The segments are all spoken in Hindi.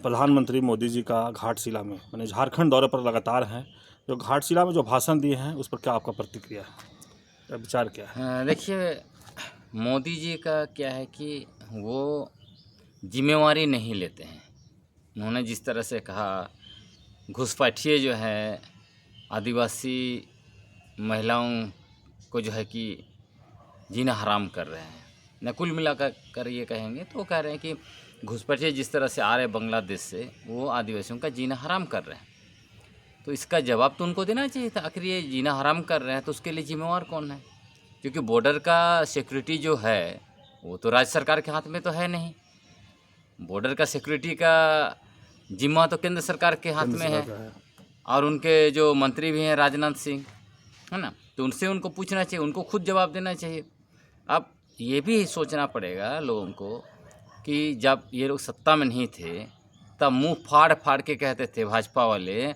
प्रधानमंत्री मोदी जी का घाटशिला में माने झारखंड दौरे पर लगातार हैं, जो घाटशिला में जो भाषण दिए हैं उस पर क्या आपका प्रतिक्रिया है, क्या विचार क्या है? देखिए, मोदी जी का क्या है कि वो जिम्मेवारी नहीं लेते हैं। उन्होंने जिस तरह से कहा, घुसपैठिए जो है आदिवासी महिलाओं को जो है कि जीना हराम कर रहे हैं। न कुल मिलाकर ये कहेंगे तो वो कह रहे हैं कि घुसपैठिए जिस तरह से आ रहे बांग्लादेश से, वो आदिवासियों का जीना हराम कर रहे हैं। तो इसका जवाब तो उनको देना चाहिए था। आखिर ये जीना हराम कर रहे हैं तो उसके लिए जिम्मेवार कौन है? क्योंकि बॉर्डर का सिक्योरिटी जो है वो तो राज्य सरकार के हाथ में तो है नहीं। बॉर्डर का सिक्योरिटी का जिम्मा तो केंद्र सरकार के हाथ में है। और उनके जो मंत्री भी हैं राजनाथ सिंह, है ना, तो उनसे उनको पूछना चाहिए, उनको खुद जवाब देना चाहिए। अब ये भी सोचना पड़ेगा लोगों को कि जब ये लोग सत्ता में नहीं थे तब मुंह फाड़ फाड़ के कहते थे भाजपा वाले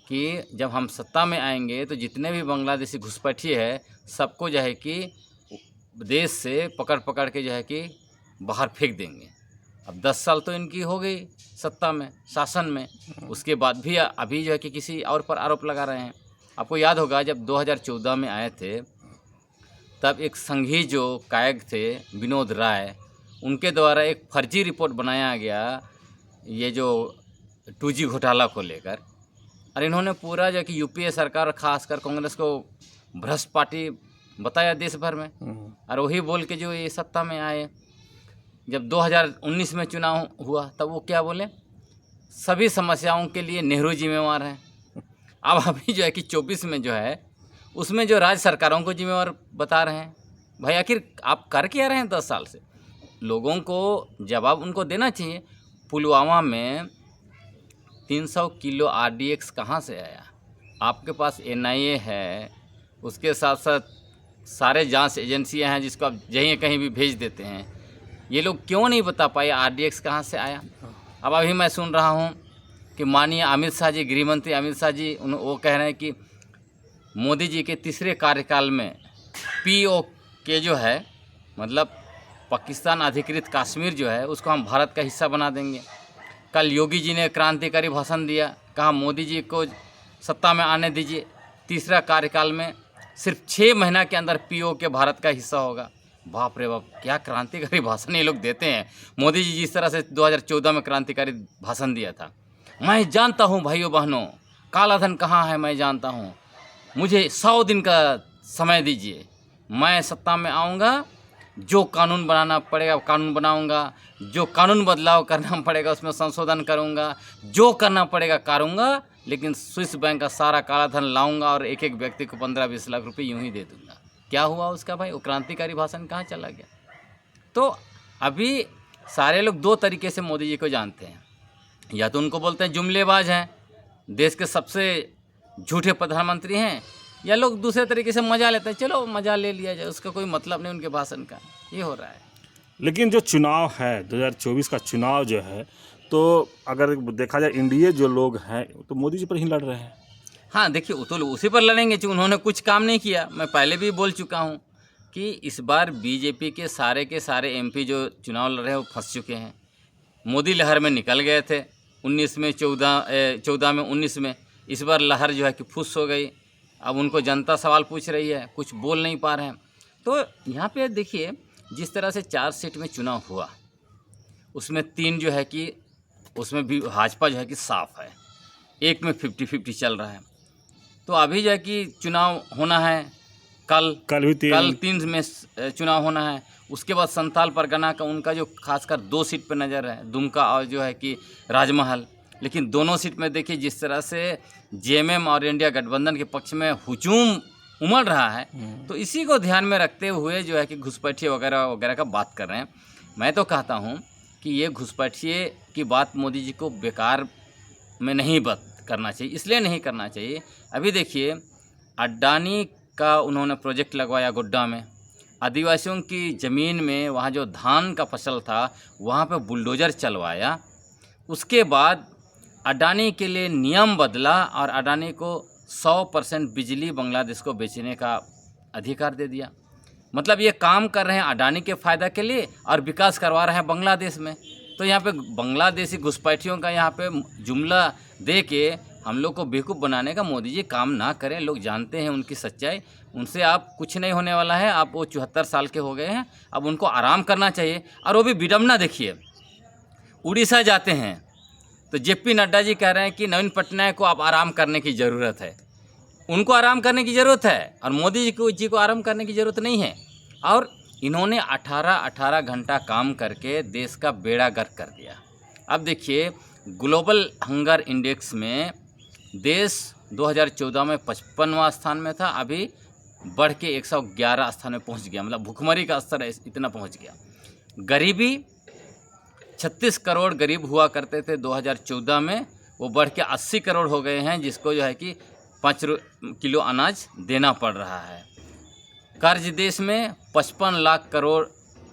कि जब हम सत्ता में आएंगे तो जितने भी बांग्लादेशी घुसपैठिए है सबको जो है कि देश से पकड़ पकड़ के जो है कि बाहर फेंक देंगे। अब 10 साल तो इनकी हो गई सत्ता में, शासन में, उसके बाद भी अभी जो है कि किसी और पर आरोप लगा रहे हैं। आपको याद होगा जब 2014 में आए थे तब एक संघी जो कायद थे विनोद राय, उनके द्वारा एक फर्जी रिपोर्ट बनाया गया ये जो 2G घोटाला को लेकर। और इन्होंने पूरा जो कि यूपीए सरकार खासकर कांग्रेस को भ्रष्ट पार्टी बताया देश भर में। और वही बोल के जो ये सत्ता में आए। जब 2019 में चुनाव हुआ तब वो क्या बोले, सभी समस्याओं के लिए नेहरू जिम्मेवार हैं। अब अभी जो है कि 24 में जो है उसमें जो राज्य सरकारों को जिम्मेवार बता रहे हैं। भाई आखिर आप कर क्या रहे हैं 10 साल से? लोगों को जवाब उनको देना चाहिए। पुलवामा में 300 किलो RDX कहाँ से आया? आपके पास NIA है, उसके साथ साथ सारे जांच एजेंसियां हैं जिसको आप जहीं कहीं भी भेज देते हैं। ये लोग क्यों नहीं बता पाए RDX कहाँ से आया? अब अभी मैं सुन रहा हूँ कि माननीय अमित शाह जी, गृह मंत्री अमित शाह जी, वो कह रहे हैं कि मोदी जी के तीसरे कार्यकाल में POK जो है, मतलब पाकिस्तान अधिकृत कश्मीर जो है, उसको हम भारत का हिस्सा बना देंगे। कल योगी जी ने क्रांतिकारी भाषण दिया, कहा मोदी जी को सत्ता में आने दीजिए, तीसरा कार्यकाल में सिर्फ 6 महीना के अंदर POK भारत का हिस्सा होगा। बाप रे बाप, क्या क्रांतिकारी भाषण ये लोग देते हैं। मोदी जी जिस तरह से 2014 में क्रांतिकारी भाषण दिया था, मैं जानता हूँ भाइयों बहनों, काला धन कहाँ है मैं जानता हूँ, मुझे 100 दिन का समय दीजिए, मैं सत्ता में आऊँगा, जो कानून बनाना पड़ेगा कानून बनाऊंगा, जो कानून बदलाव करना पड़ेगा उसमें संशोधन करूंगा, जो करना पड़ेगा करूंगा, लेकिन स्विस बैंक का सारा काला धन लाऊंगा और एक एक व्यक्ति को 15-20 लाख रुपए यूं ही दे दूंगा। क्या हुआ उसका भाई? वो क्रांतिकारी भाषण कहाँ चला गया? तो अभी सारे लोग 2 तरीके से मोदी जी को जानते हैं। या तो उनको बोलते हैं जुमलेबाज हैं, देश के सबसे झूठे प्रधानमंत्री हैं, या लोग दूसरे तरीके से मज़ा लेते हैं, चलो मज़ा ले लिया जाए, उसका कोई मतलब नहीं उनके भाषण का। ये हो रहा है। लेकिन जो चुनाव है 2024 का चुनाव जो है, तो अगर देखा जाए इंडिया जो लोग हैं तो मोदी जी पर ही लड़ रहे हैं। हाँ देखिए, वो तो उसी पर लड़ेंगे कि उन्होंने कुछ काम नहीं किया। मैं पहले भी बोल चुका हूँ कि इस बार बीजेपी के सारे MP जो चुनाव लड़ रहे हैं वो फंस चुके हैं। मोदी लहर में निकल गए थे 19 में, 14 में, 19 में। इस बार लहर जो है कि फुस हो गई। अब उनको जनता सवाल पूछ रही है, कुछ बोल नहीं पा रहे हैं। तो यहाँ पे देखिए, जिस तरह से 4 सीट में चुनाव हुआ उसमें 3 जो है कि उसमें भी भाजपा जो है कि साफ है, एक में 50-50 चल रहा है। तो अभी जो है कि चुनाव होना है, कल भी 3 में चुनाव होना है। उसके बाद संथाल परगना का उनका जो खासकर 2 सीट पर नज़र है, दुमका और जो है कि राजमहल। लेकिन दोनों सीट में देखिए जिस तरह से JMM और इंडिया गठबंधन के पक्ष में हुजूम उमड़ रहा है, तो इसी को ध्यान में रखते हुए जो है कि घुसपैठिए वगैरह वगैरह का बात कर रहे हैं। मैं तो कहता हूँ कि ये घुसपैठिए की बात मोदी जी को बेकार में नहीं बात करना चाहिए। इसलिए नहीं करना चाहिए, अभी देखिए अडानी का उन्होंने प्रोजेक्ट लगवाया गोड्डा में, आदिवासियों की ज़मीन में वहाँ जो धान का फसल था वहाँ पे बुलडोज़र चलवाया। उसके बाद अडानी के लिए नियम बदला और अडानी को 100% बिजली बांग्लादेश को बेचने का अधिकार दे दिया। मतलब ये काम कर रहे हैं अडानी के फ़ायदा के लिए और विकास करवा रहे हैं बांग्लादेश में। तो यहाँ पे बांग्लादेशी घुसपैठियों का यहाँ पे जुमला दे के हम लोग को बेवकूफ़ बनाने का मोदी जी काम ना करें। लोग जानते हैं उनकी सच्चाई, उनसे आप कुछ नहीं होने वाला है। आप वो 74 साल के हो गए हैं, अब उनको आराम करना चाहिए। और वो भी विडम्बना देखिए, उड़ीसा जाते हैं तो जेपी नड्डा जी कह रहे हैं कि नवीन पटनायक को आप आराम करने की ज़रूरत है। उनको आराम करने की ज़रूरत है और मोदी जी को आराम करने की ज़रूरत नहीं है। और इन्होंने 18 घंटा काम करके देश का बेड़ा गर्क कर दिया। अब देखिए, ग्लोबल हंगर इंडेक्स में देश 2014 में 55वां स्थान में था, अभी बढ़ के 111 स्थान में पहुंच गया। मतलब भुखमरी का स्तर इतना पहुंच गया। गरीबी 36 करोड़ गरीब हुआ करते थे 2014 में, वो बढ़ के 80 करोड़ हो गए हैं, जिसको जो है कि 5 किलो अनाज देना पड़ रहा है। कर्ज देश में 55 लाख करोड़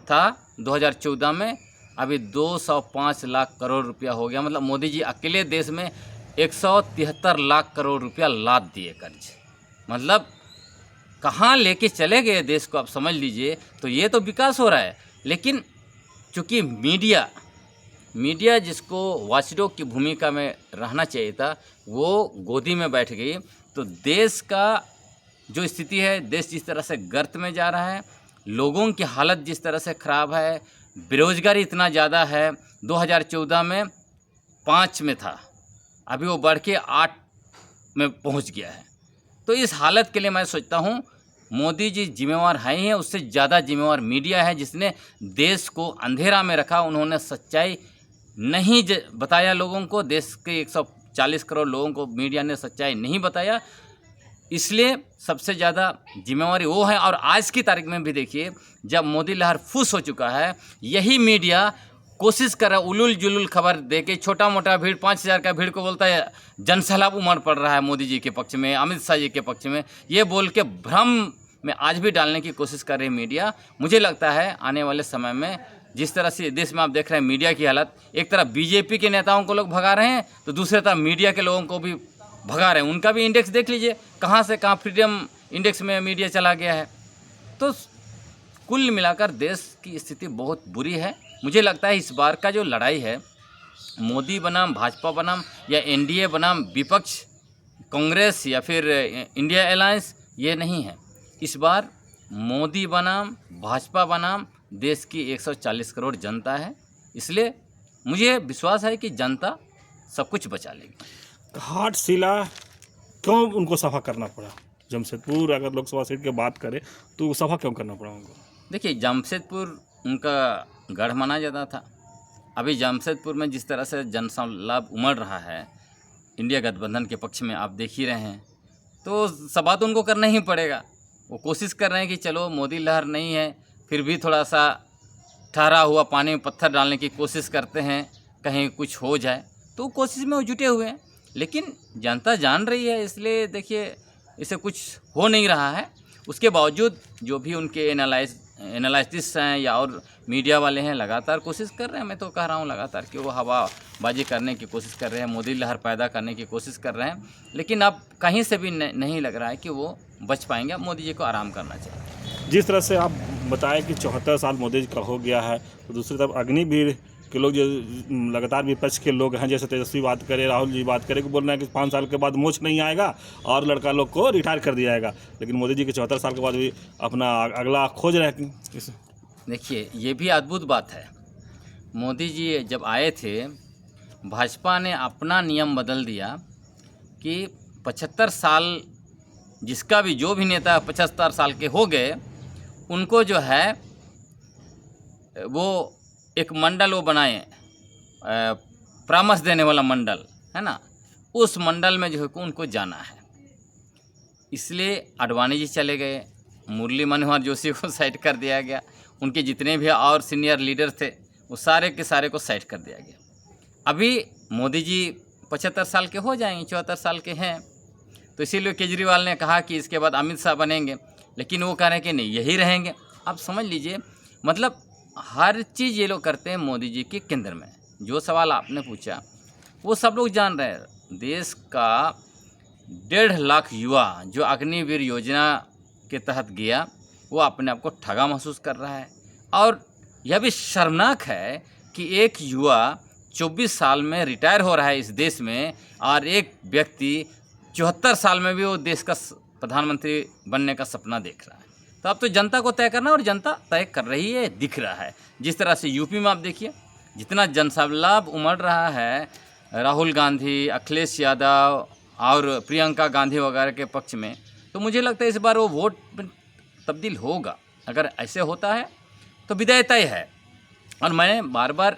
था 2014 में, अभी 205 लाख करोड़ रुपया हो गया। मतलब मोदी जी अकेले देश में 173 लाख करोड़ रुपया लाद दिए कर्ज। मतलब कहाँ लेके चले गए देश को, आप समझ लीजिए। तो ये तो विकास हो रहा है, लेकिन चूँकि मीडिया जिसको वॉचडॉग की भूमिका में रहना चाहिए था, वो गोदी में बैठ गई। तो देश का जो स्थिति है, देश जिस तरह से गर्त में जा रहा है, लोगों की हालत जिस तरह से ख़राब है, बेरोज़गारी इतना ज़्यादा है। 2014 में 5 में था, अभी वो बढ़ के 8 में पहुंच गया है। तो इस हालत के लिए मैं सोचता हूं मोदी जी जिम्मेवार हैं ही हैं, उससे ज़्यादा जिम्मेवार मीडिया है, जिसने देश को अंधेरा में रखा। उन्होंने सच्चाई नहीं बताया लोगों को। देश के 140 करोड़ लोगों को मीडिया ने सच्चाई नहीं बताया, इसलिए सबसे ज़्यादा जिम्मेवारी वो है। और आज की तारीख में भी देखिए, जब मोदी लहर फुस हो चुका है, यही मीडिया कोशिश कर रहा है उलूल जुलूल खबर दे के, छोटा मोटा भीड़ 5000 का भीड़ को बोलता है जनसैलाब उमड़ पड़ रहा है मोदी जी के पक्ष में, अमित शाह जी के पक्ष में, ये बोल के भ्रम में आज भी डालने की कोशिश कर रही है मीडिया। मुझे लगता है आने वाले समय में जिस तरह से देश में आप देख रहे हैं मीडिया की हालत, एक तरफ बीजेपी के नेताओं को लोग भगा रहे हैं, तो दूसरी तरफ मीडिया के लोगों को भी भगा रहे हैं। उनका भी इंडेक्स देख लीजिए, कहाँ से कहाँ फ्रीडम इंडेक्स में मीडिया चला गया है। तो कुल मिलाकर देश की स्थिति बहुत बुरी है। मुझे लगता है इस बार का जो लड़ाई है, मोदी बनाम भाजपा बनाम या एनडीए बनाम विपक्ष कांग्रेस या फिर इंडिया अलायंस, ये नहीं है। इस बार मोदी बनाम भाजपा बनाम देश की 140 करोड़ जनता है। इसलिए मुझे विश्वास है कि जनता सब कुछ बचा लेगी। घाटशिला क्यों उनको सफा करना पड़ा? जमशेदपुर अगर लोकसभा सीट की बात करें तो सफा क्यों करना पड़ा उनको? देखिए, जमशेदपुर उनका गढ़ माना जाता था। अभी जमशेदपुर में जिस तरह से जनसैलाब उमड़ रहा है इंडिया गठबंधन के पक्ष में, आप देख ही रहे हैं, तो सभा तो उनको करना ही पड़ेगा। वो कोशिश कर रहे हैं कि चलो मोदी लहर नहीं है, फिर भी थोड़ा सा ठहरा हुआ पानी में पत्थर डालने की कोशिश करते हैं, कहीं कुछ हो जाए, तो कोशिश में वो जुटे हुए हैं। लेकिन जनता जान रही है, इसलिए देखिए इसे कुछ हो नहीं रहा है। उसके बावजूद जो भी उनके एनालिसिस हैं या और मीडिया वाले हैं, लगातार कोशिश कर रहे हैं। मैं तो कह रहा हूँ लगातार कि वो हवाबाजी करने की कोशिश कर रहे हैं, मोदी लहर पैदा करने की कोशिश कर रहे हैं। लेकिन अब कहीं से भी नहीं लग रहा है कि वो बच पाएंगे। अब मोदी जी को आराम करना चाहिए। जिस तरह से आप बताएं कि 74 साल मोदी जी का हो गया है, तो दूसरी तरफ अग्निवीर के लोग जो लगातार विपक्ष के लोग हैं, जैसे तेजस्वी बात करें, राहुल जी बात करें, कि बोल रहे हैं कि 5 साल के बाद मोछ नहीं आएगा और लड़का लोग को रिटायर कर दिया जाएगा। लेकिन मोदी जी के 74 साल के बाद भी अपना अगला खोज रहे हैं। देखिए, ये भी अद्भुत बात है। मोदी जी जब आए थे, भाजपा ने अपना नियम बदल दिया कि 75 साल जिसका भी जो भी नेता 75 साल के हो गए, उनको जो है वो एक मंडल वो बनाए, परामर्श देने वाला मंडल है ना, उस मंडल में जो है उनको जाना है। इसलिए आडवाणी जी चले गए, मुरली मनोहर जोशी को साइड कर दिया गया, उनके जितने भी और सीनियर लीडर थे वो सारे के सारे को साइड कर दिया गया। अभी मोदी जी 75 साल के हो जाएंगे, 74 साल के हैं, तो इसीलिए केजरीवाल ने कहा कि इसके बाद अमित शाह बनेंगे, लेकिन वो कह रहे हैं कि नहीं, यही रहेंगे। आप समझ लीजिए, मतलब हर चीज़ ये लोग करते हैं मोदी जी के केंद्र में। जो सवाल आपने पूछा वो सब लोग जान रहे हैं। देश का 1.5 लाख युवा जो अग्निवीर योजना के तहत गया, वो अपने आप को ठगा महसूस कर रहा है। और यह भी शर्मनाक है कि एक युवा 24 साल में रिटायर हो रहा है इस देश में, और एक व्यक्ति 74 साल में भी वो देश का प्रधानमंत्री बनने का सपना देख रहा है। तो अब तो जनता को तय करना, और जनता तय कर रही है, दिख रहा है। जिस तरह से यूपी में आप देखिए जितना जनसैलाब उमड़ रहा है राहुल गांधी, अखिलेश यादव और प्रियंका गांधी वगैरह के पक्ष में, तो मुझे लगता है इस बार वो वोट में तब्दील होगा। अगर ऐसे होता है तो विजय तय है। और मैं बार बार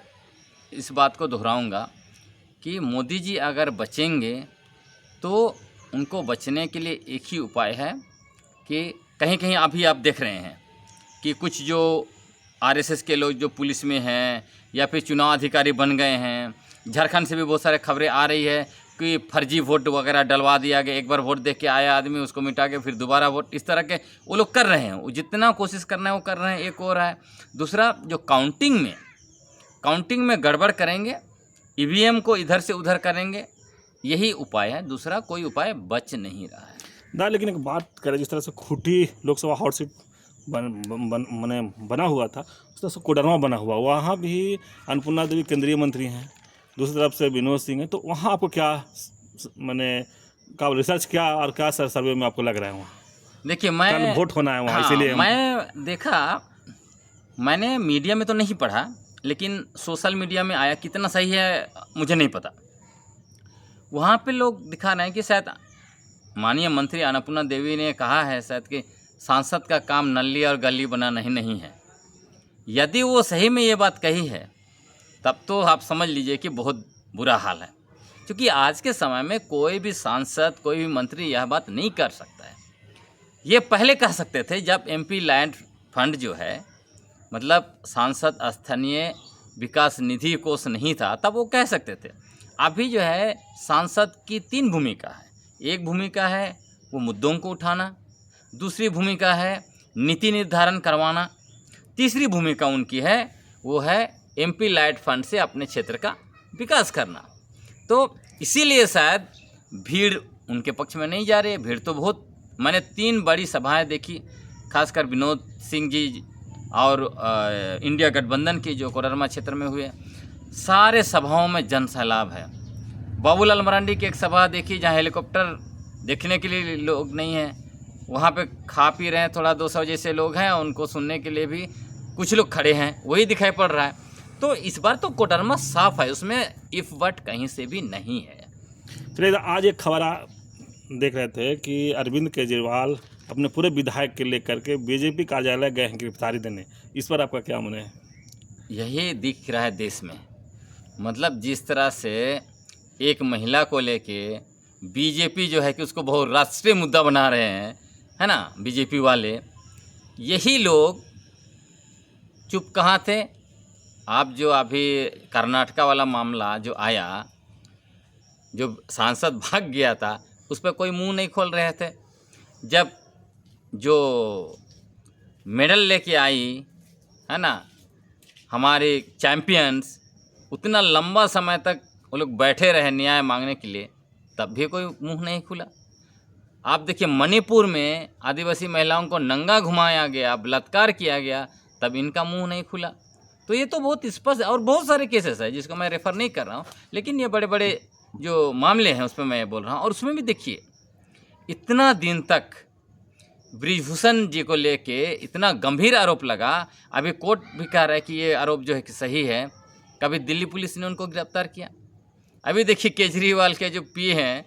इस बात को दोहराऊंगा कि मोदी जी अगर बचेंगे तो उनको बचने के लिए एक ही उपाय है कि कहीं कहीं अभी आप देख रहे हैं कि कुछ जो आरएसएस के लोग जो पुलिस में हैं या फिर चुनाव अधिकारी बन गए हैं, झारखंड से भी बहुत सारे खबरें आ रही है कि फर्जी वोट वगैरह डलवा दिया गया, एक बार वोट देख के आया आदमी उसको मिटा के फिर दोबारा वोट, इस तरह के वो लोग कर रहे हैं। वो जितना कोशिश करना है वो कर रहे हैं, एक और है। दूसरा जो काउंटिंग में गड़बड़ करेंगे, ईवीएम को इधर से उधर करेंगे, यही उपाय है, दूसरा कोई उपाय बच नहीं रहा है ना। लेकिन एक बात करें, जिस तरह से खूंटी लोकसभा हॉट सीट बना हुआ था, उस तरह से कोडरमा बना हुआ, वहाँ भी अन्नपूर्णा देवी केंद्रीय मंत्री हैं, दूसरी तरफ से विनोद सिंह है। तो वहाँ आपको क्या का रिसर्च क्या और क्या सर्वे में आपको लग रहा है वहाँ? देखिए मैं वोट होना है वहाँ, हाँ, इसीलिए मैं देखा, मैंने मीडिया में तो नहीं पढ़ा, लेकिन सोशल मीडिया में आया, कितना सही है मुझे नहीं पता। वहाँ पे लोग दिखा रहे हैं कि शायद माननीय मंत्री अन्नपूर्णा देवी ने कहा है शायद कि सांसद का काम नल्ली और गली बनाना नहीं है। यदि वो सही में ये बात कही है तब तो आप समझ लीजिए कि बहुत बुरा हाल है, क्योंकि आज के समय में कोई भी सांसद, कोई भी मंत्री यह बात नहीं कर सकता है। ये पहले कह सकते थे जब एमपी लैंड फंड जो है, मतलब सांसद स्थानीय विकास निधि कोष नहीं था, तब वो कह सकते थे। अभी जो है सांसद की 3 भूमिका है। एक भूमिका है वो मुद्दों को उठाना, दूसरी भूमिका है नीति निर्धारण करवाना, तीसरी भूमिका उनकी है वो है एमपी लैंड फंड से अपने क्षेत्र का विकास करना। तो इसीलिए शायद भीड़ उनके पक्ष में नहीं जा रही है। भीड़ तो बहुत, मैंने 3 बड़ी सभाएं देखी, खासकर विनोद सिंह जी और इंडिया गठबंधन की जो कोडरमा क्षेत्र में हुए, सारे सभाओं में जनसैलाब है। बाबूलाल मरांडी की एक सभा देखी जहां हेलीकॉप्टर देखने के लिए लोग नहीं हैं, वहां पे खा पी रहे हैं, थोड़ा 200 जैसे लोग हैं, उनको सुनने के लिए भी कुछ लोग खड़े हैं, वही दिखाई पड़ रहा है। तो इस बार तो कोडरमा साफ है, उसमें इफ बट कहीं से भी नहीं है। फिर आज एक खबर देख रहे थे कि अरविंद केजरीवाल अपने पूरे विधायक के लेकर के बीजेपी कार्यालय गए हैं गिरफ्तारी देने, इस पर आपका क्या मन है? यही दिख रहा है देश में, मतलब जिस तरह से एक महिला को लेके बीजेपी जो है कि उसको बहुत राष्ट्रीय मुद्दा बना रहे हैं, है ना, बीजेपी वाले। यही लोग चुप कहाँ थे? आप जो अभी कर्नाटका वाला मामला जो आया, जो सांसद भाग गया था, उस पर कोई मुंह नहीं खोल रहे थे। जब जो मेडल लेके आई, है ना, हमारे चैम्पियंस, उतना लंबा समय तक वो लोग बैठे रहे न्याय मांगने के लिए, तब भी कोई मुंह नहीं खुला। आप देखिए मणिपुर में आदिवासी महिलाओं को नंगा घुमाया गया, बलात्कार किया गया, तब इनका मुंह नहीं खुला। तो ये तो बहुत स्पष्ट है, और बहुत सारे केसेस है जिसको मैं रेफ़र नहीं कर रहा हूँ, लेकिन ये बड़े बड़े जो मामले हैं उस पर मैं बोल रहा हूँ। और उसमें भी देखिए इतना दिन तक ब्रिजभूषण जी को लेके इतना गंभीर आरोप लगा, अभी कोर्ट भी कह रहा है कि ये आरोप जो है कि सही है। कभी दिल्ली पुलिस ने उनको गिरफ्तार किया, अभी देखिए केजरीवाल के जो पीए हैं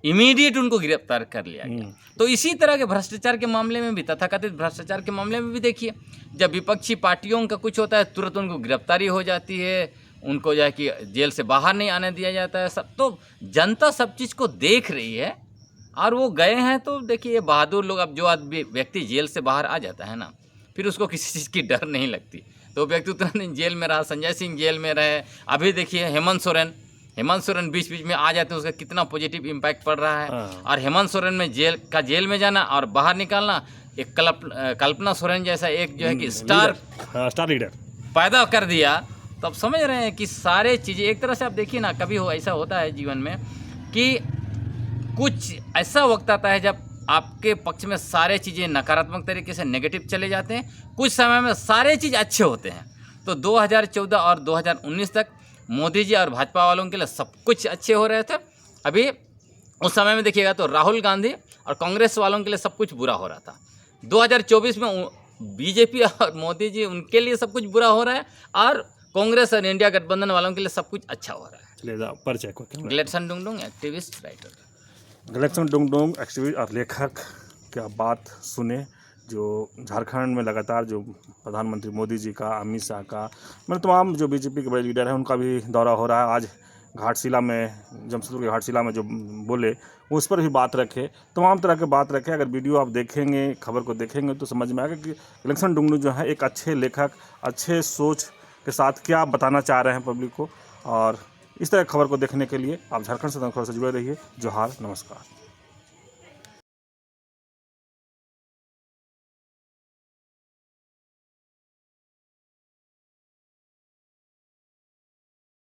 इमीडिएट उनको गिरफ्तार कर लिया गया। तो इसी तरह के भ्रष्टाचार के मामले में भी, तथाकथित भ्रष्टाचार के मामले में भी देखिए, जब विपक्षी पार्टियों का कुछ होता है तुरंत उनको गिरफ्तारी हो जाती है, उनको जो है कि जेल से बाहर नहीं आने दिया जाता है। सब तो जनता सब चीज़ को देख रही है, और वो गए हैं। तो देखिए ये बहादुर लोग, अब जो आदमी व्यक्ति जेल से बाहर आ जाता है ना, फिर उसको किसी चीज़ की डर नहीं लगती, तो व्यक्ति उतना दिन जेल में रहा। संजय सिंह जेल में रहे, अभी देखिए हेमंत सोरेन बीच बीच में आ जाते हैं, उसका कितना पॉजिटिव इम्पैक्ट पड़ रहा है। और हेमंत सोरेन में जेल में जाना और बाहर निकालना, एक कल्पना सोरेन जैसा एक जो है कि स्टार लीडर पैदा कर दिया। तो आप समझ रहे हैं कि सारे चीज़ें एक तरह से, आप देखिए ना, कभी ऐसा होता है जीवन में कि कुछ ऐसा वक्त आता है जब आपके पक्ष में सारे चीज़ें नकारात्मक तरीके से नेगेटिव चले जाते हैं, कुछ समय में सारे चीज़ अच्छे होते हैं। तो 2014 और 2019 तक मोदी जी और भाजपा वालों के लिए सब कुछ अच्छे हो रहे थे। अभी उस समय में देखिएगा तो राहुल गांधी और कांग्रेस वालों के लिए सब कुछ बुरा हो रहा था। 2024 में बीजेपी और मोदी जी उनके लिए सब कुछ बुरा हो रहा है और कांग्रेस और इंडिया गठबंधन वालों के लिए सब कुछ अच्छा हो रहा है। चलिए परिचय को Gladson Dungdung, activist, writer. Gladson Dungdung activist और लेखक क्या बात सुने, जो झारखंड में लगातार जो प्रधानमंत्री मोदी जी का, अमित शाह का, मतलब तमाम जो बीजेपी के बड़े लीडर हैं उनका भी दौरा हो रहा है। आज घाटशिला में, जमशेदपुर के घाटशिला में जो बोले उस पर भी बात रखे, तमाम तरह के बात रखे। अगर वीडियो आप देखेंगे, खबर को देखेंगे तो समझ में आएगा कि ग्लेडसन डुंगडुंग जो है एक अच्छे लेखक, अच्छे सोच के साथ क्या बताना चाह रहे हैं पब्लिक को। और इस तरह खबर को देखने के लिए आप झारखंड से खबर से जुड़े रहिए। जोहार, नमस्कार।